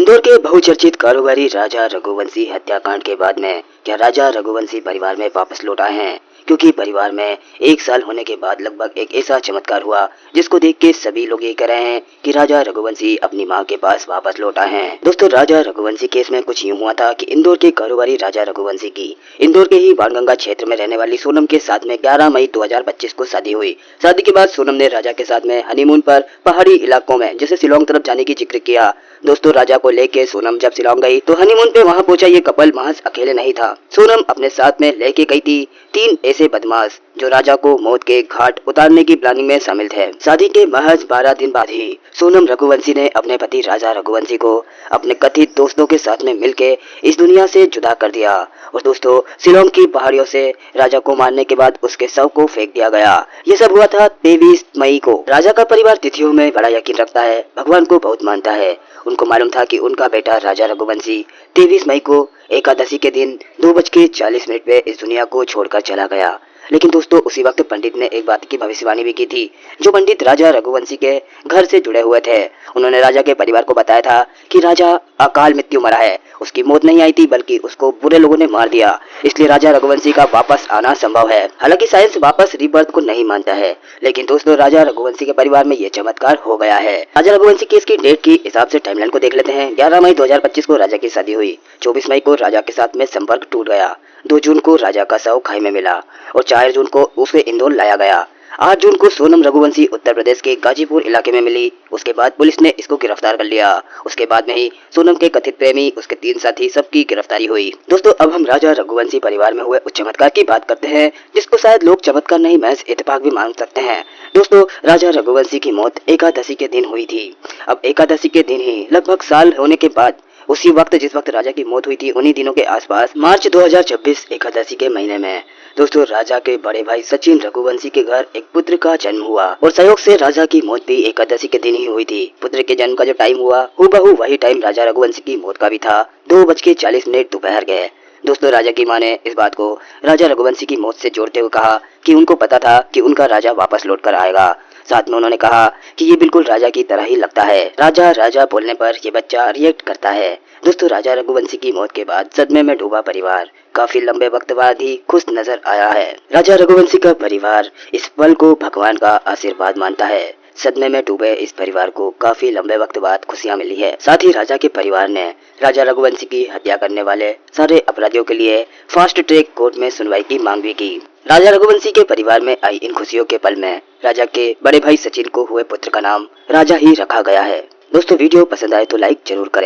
इंदौर के बहुचर्चित कारोबारी राजा रघुवंशी हत्याकांड के बाद में क्या राजा रघुवंशी परिवार में वापस लौट आए हैं, क्योंकि परिवार में 1 साल होने के बाद लगभग एक ऐसा चमत्कार हुआ जिसको देख के सभी लोग ये कह रहे हैं कि राजा रघुवंशी अपनी मां के पास वापस लौट आए हैं। दोस्तों, राजा रघुवंशी केस में कुछ यूं हुआ था कि इंदौर के कारोबारी राजा रघुवंशी की इंदौर के ही बाणगंगा क्षेत्र में रहने वाली सोनम के साथ में 11 मई 2025 को शादी हुई। शादी के बाद सोनम ने राजा के साथ में हनीमून पर पहाड़ी इलाकों में जैसे शिलोंग तरफ जाने की जिक्र किया। दोस्तों, राजा को लेके सोनम जब शिलोंग गई तो हनीमून पे वहां पहुंचा ये कपल महज अकेले नहीं था। सोनम अपने साथ में लेके गई थी 3 ऐसे बदमाश जो राजा को मौत के घाट उतारने की प्लानिंग में शामिल थे। शादी के महज 12 दिन बाद ही सोनम रघुवंशी ने अपने पति राजा रघुवंशी को अपने कथित दोस्तों के साथ में मिलकर इस दुनिया से जुदा कर दिया। और दोस्तों, शिलोंग की पहाड़ियों से राजा को मारने के बाद उसके शव को फेंक दिया गया। ये सब हुआ था 23 मई को। राजा का परिवार तिथियों में बड़ा यकीन रखता है, भगवान को बहुत मानता है। उनको मालूम था कि उनका बेटा राजा रघुवंशी 23 मई को एकादशी के दिन 2:40 पे इस दुनिया को छोड़कर चला गया। लेकिन दोस्तों, उसी वक्त पंडित ने एक बात की भविष्यवाणी भी की थी। जो पंडित राजा रघुवंशी के घर से जुड़े हुए थे, उन्होंने राजा के परिवार को बताया था कि राजा अकाल मृत्यु मरा है, उसकी मौत नहीं आई थी बल्कि उसको बुरे लोगों ने मार दिया, इसलिए राजा रघुवंशी का वापस आना संभव है। हालांकि साइंस वापस रीबर्थ को नहीं मानता है, लेकिन दोस्तों, राजा रघुवंशी के परिवार में ये चमत्कार हो गया है। राजा रघुवंशी केस की डेट की हिसाब से टाइमलाइन को देख लेते हैं। 11 मई 2025 को राजा की शादी हुई। 24 मई को राजा के साथ में संपर्क टूट गया। 2 जून को राजा का शव खाई में मिला और 4 जून को उसे इंदौर लाया गया। 8 जून को सोनम रघुवंशी उत्तर प्रदेश के गाजीपुर इलाके में मिली। उसके बाद पुलिस ने इसको गिरफ्तार कर लिया। उसके बाद में ही सोनम के कथित प्रेमी, उसके 3 साथी, सबकी गिरफ्तारी हुई। दोस्तों, अब हम राजा रघुवंशी परिवार में हुए उस चमत्कार की बात करते हैं जिसको शायद लोग चमत्कार नहीं महज इत्तेफाक भी मान सकते हैं। दोस्तों, राजा रघुवंशी की मौत एकादशी के दिन हुई थी। अब एकादशी के दिन ही लगभग साल होने के बाद, उसी वक्त जिस वक्त राजा की मौत हुई थी, उन्हीं दिनों के आसपास मार्च 2026 एकादशी के महीने में दोस्तों, राजा के बड़े भाई सचिन रघुवंशी के घर एक पुत्र का जन्म हुआ और संयोग से राजा की मौत भी एकादशी के दिन ही हुई थी। पुत्र के जन्म का जो टाइम हुआ, हूबहू वही टाइम राजा रघुवंशी की मौत का भी था। 2:40 दोपहर के। दोस्तों, राजा की मां ने इस बात को राजा रघुवंशी की मौत से जोड़ते हुए कहा कि उनको पता था कि उनका राजा वापस लौट कर आएगा। साथ में उन्होंने कहा कि ये बिल्कुल राजा की तरह ही लगता है। राजा राजा बोलने पर ये बच्चा रिएक्ट करता है। दोस्तों, राजा रघुवंशी की मौत के बाद सदमे में डूबा परिवार काफी लंबे वक्त बाद ही खुश नजर आया है। राजा रघुवंशी का परिवार इस पल को भगवान का आशीर्वाद मानता है। सदमे में डूबे इस परिवार को काफी लंबे वक्त बाद खुशियां मिली है। साथ ही राजा के परिवार ने राजा रघुवंशी की हत्या करने वाले सारे अपराधियों के लिए फास्ट ट्रैक कोर्ट में सुनवाई की मांग भी की। राजा रघुवंशी के परिवार में आई इन खुशियों के पल में राजा के बड़े भाई सचिन को हुए पुत्र का नाम राजा ही रखा गया है। दोस्तों, वीडियो पसंद आए तो लाइक जरूर करें।